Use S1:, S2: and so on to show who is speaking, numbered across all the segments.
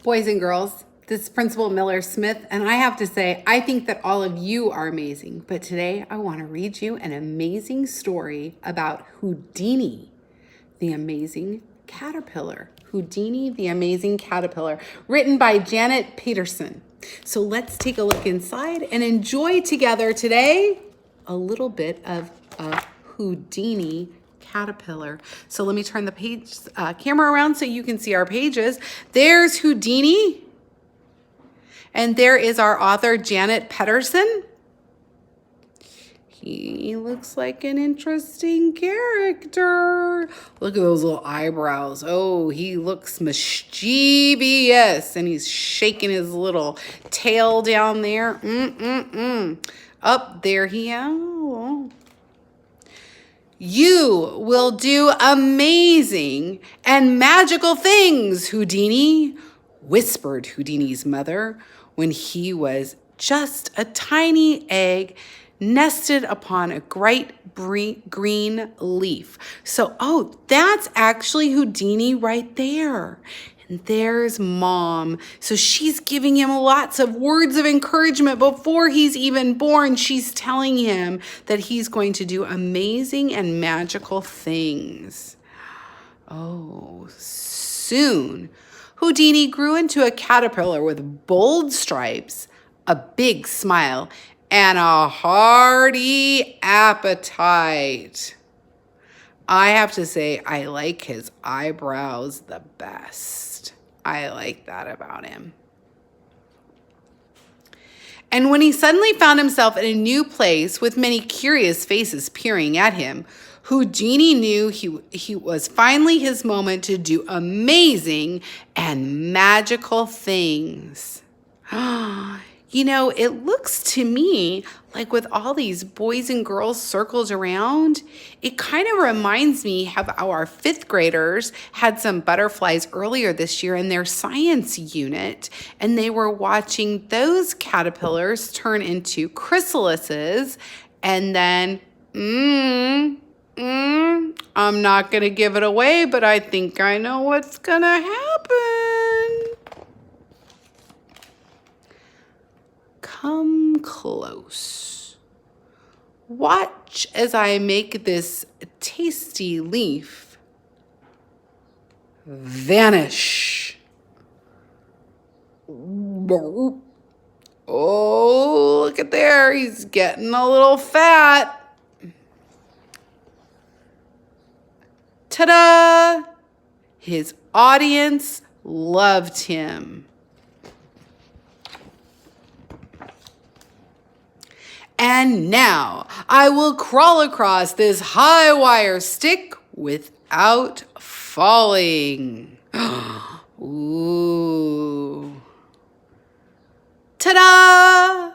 S1: Boys and girls, this is Principal Miller Smith, and I have to say, I think that all of you are amazing. But today I want to read you an amazing story about Houdini, the amazing caterpillar. Houdini, the amazing caterpillar, written by Janet Peterson. So let's take a look inside and enjoy together today a little bit of a Houdini caterpillar. So let me turn the camera around so you can see our pages. There's Houdini, and there is our author, Janet Peterson. He looks like an interesting character. Look at those little eyebrows. Oh, he looks mischievous, and he's shaking his little tail down there. Up there he is. You will do amazing and magical things, Houdini, whispered Houdini's mother when he was just a tiny egg nested upon a bright green leaf. So, that's actually Houdini right there. And there's Mom. So she's giving him lots of words of encouragement before he's even born. She's telling him that he's going to do amazing and magical things. Oh, soon, Houdini grew into a caterpillar with bold stripes, a big smile, and a hearty appetite. I have to say, I like his eyebrows the best. I like that about him. And when he suddenly found himself in a new place with many curious faces peering at him, Houdini knew he was finally his moment to do amazing and magical things. You know, it looks to me like with all these boys and girls circled around, it kind of reminds me how our fifth graders had some butterflies earlier this year in their science unit, and they were watching those caterpillars turn into chrysalises, and then, I'm not going to give it away, but I think I know what's going to happen. Come close. Watch as I make this tasty leaf vanish. Oh, look at there. He's getting a little fat. Ta-da! His audience loved him. And now I will crawl across this high wire stick without falling. Ooh. Ta-da!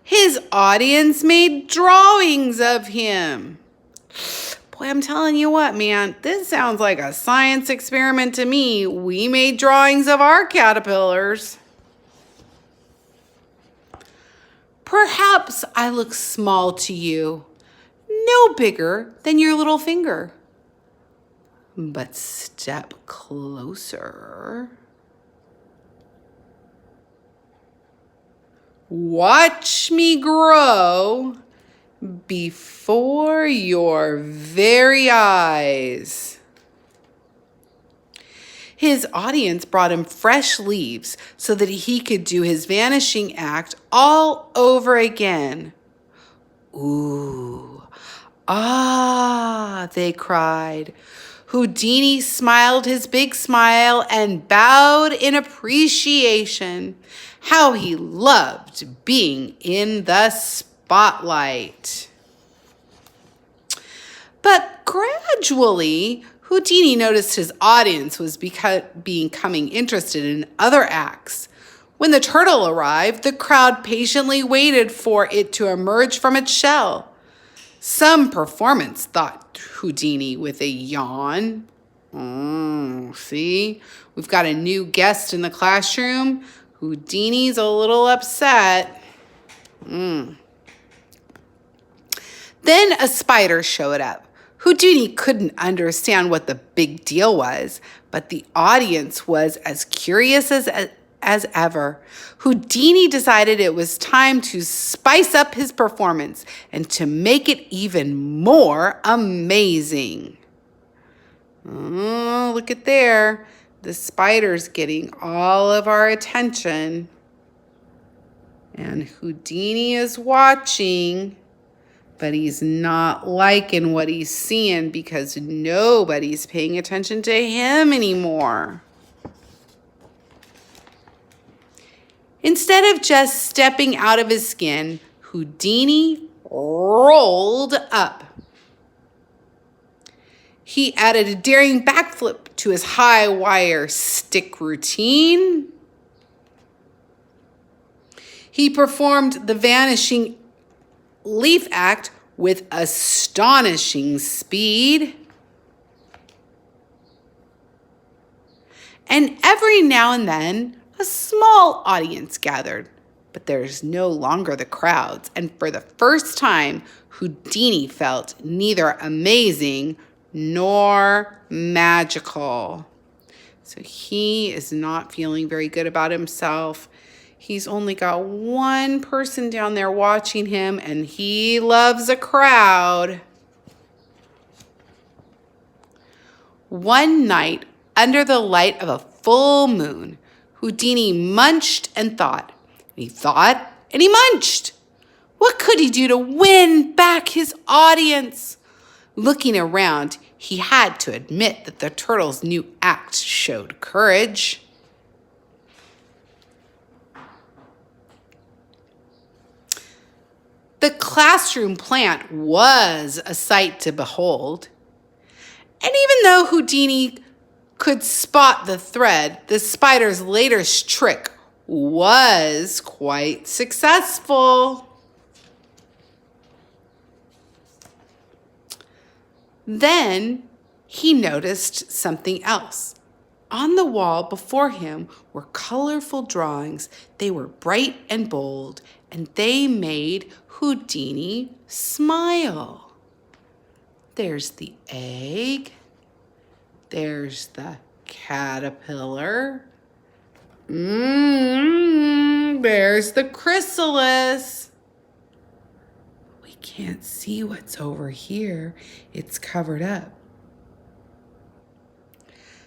S1: His audience made drawings of him. Boy, I'm telling you what, man, this sounds like a science experiment to me. We made drawings of our caterpillars. Perhaps I look small to you, no bigger than your little finger. But step closer. Watch me grow before your very eyes. His audience brought him fresh leaves so that he could do his vanishing act all over again. Ooh, they cried. Houdini smiled his big smile and bowed in appreciation. How he loved being in the spotlight. But gradually, Houdini noticed his audience was becoming interested in other acts. When the turtle arrived, the crowd patiently waited for it to emerge from its shell. Some performance, thought Houdini with a yawn. See, we've got a new guest in the classroom. Houdini's a little upset. Then a spider showed up. Houdini couldn't understand what the big deal was, but the audience was as curious as ever. Houdini decided it was time to spice up his performance and to make it even more amazing. Oh, look at there. The spider's getting all of our attention. And Houdini is watching, but he's not liking what he's seeing because nobody's paying attention to him anymore. Instead of just stepping out of his skin, Houdini rolled up. He added a daring backflip to his high wire stick routine. He performed the vanishing leaf act with astonishing speed. And every now and then, a small audience gathered, but there's no longer the crowds. And for the first time, Houdini felt neither amazing nor magical. So he is not feeling very good about himself. He's only got one person down there watching him, and he loves a crowd. One night, under the light of a full moon, Houdini munched and thought. He thought and he munched. What could he do to win back his audience? Looking around, he had to admit that the turtle's new act showed courage. The classroom plant was a sight to behold. And even though Houdini could spot the thread, the spider's latest trick was quite successful. Then he noticed something else. On the wall before him were colorful drawings. They were bright and bold, and they made Houdini smile. There's the egg. There's the caterpillar. There's the chrysalis. We can't see what's over here. It's covered up.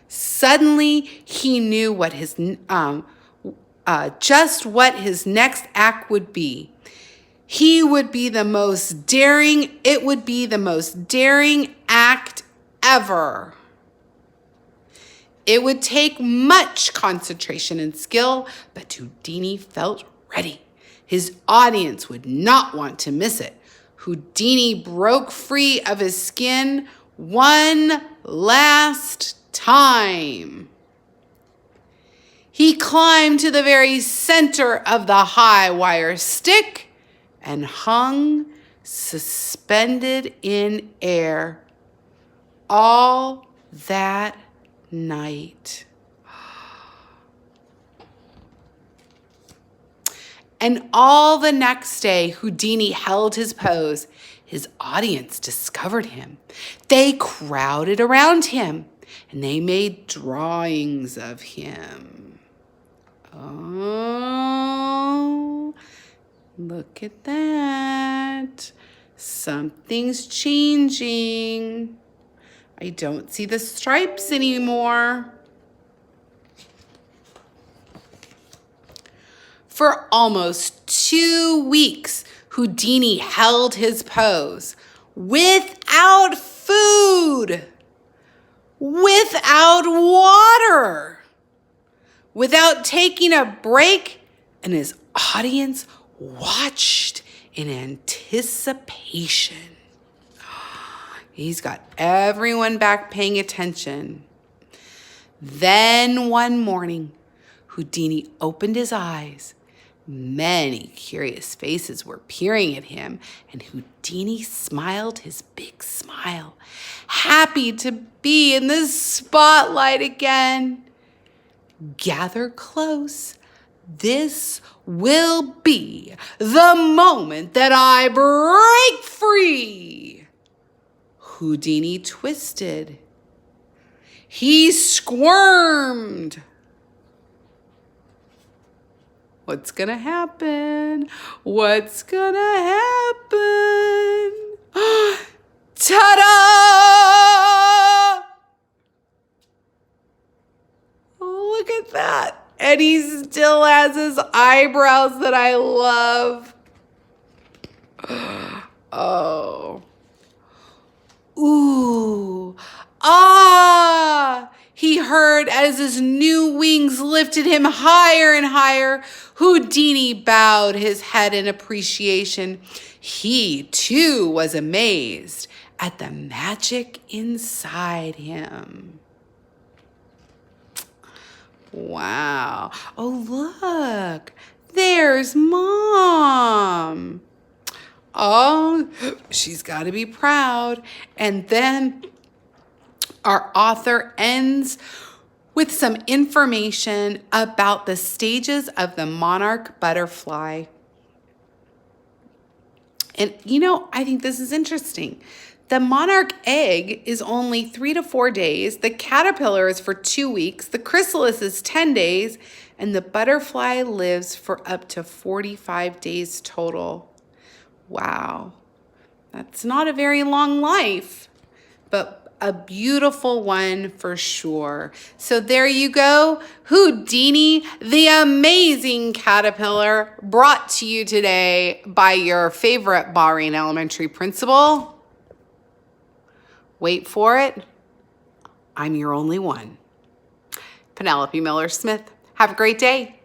S1: Suddenly, he knew what just what his next act would be. He would be the most daring. It would be the most daring act ever. It would take much concentration and skill, but Houdini felt ready. His audience would not want to miss it. Houdini broke free of his skin one last time. He climbed to the very center of the high wire stick and hung suspended in air all that night. And all the next day, Houdini held his pose. His audience discovered him. They crowded around him, and they made drawings of him. Oh, look at that. Something's changing. I don't see the stripes anymore. For almost 2 weeks, Houdini held his pose without food, without water, without taking a break, and his audience watched in anticipation. He's got everyone back paying attention. Then one morning, Houdini opened his eyes. Many curious faces were peering at him, and Houdini smiled his big smile, happy to be in the spotlight again. Gather close. This will be the moment that I break free. Houdini twisted. He squirmed. What's gonna happen? What's gonna happen? Ta-da! Look at that. And he still has his eyebrows that I love. Oh. Ooh. Ah! He heard as his new wings lifted him higher and higher. Houdini bowed his head in appreciation. He, too, was amazed at the magic inside him. Wow. Oh, look. There's Mom. Oh, she's got to be proud. And then our author ends with some information about the stages of the monarch butterfly. And, I think this is interesting. The monarch egg is only 3 to 4 days. The caterpillar is for 2 weeks. The chrysalis is 10 days. And the butterfly lives for up to 45 days total. Wow. That's not a very long life, but a beautiful one for sure. So there you go. Houdini, the amazing caterpillar, brought to you today by your favorite Bahrain Elementary principal. Wait for it. I'm your only one. Penelope Miller-Smith. Have a great day.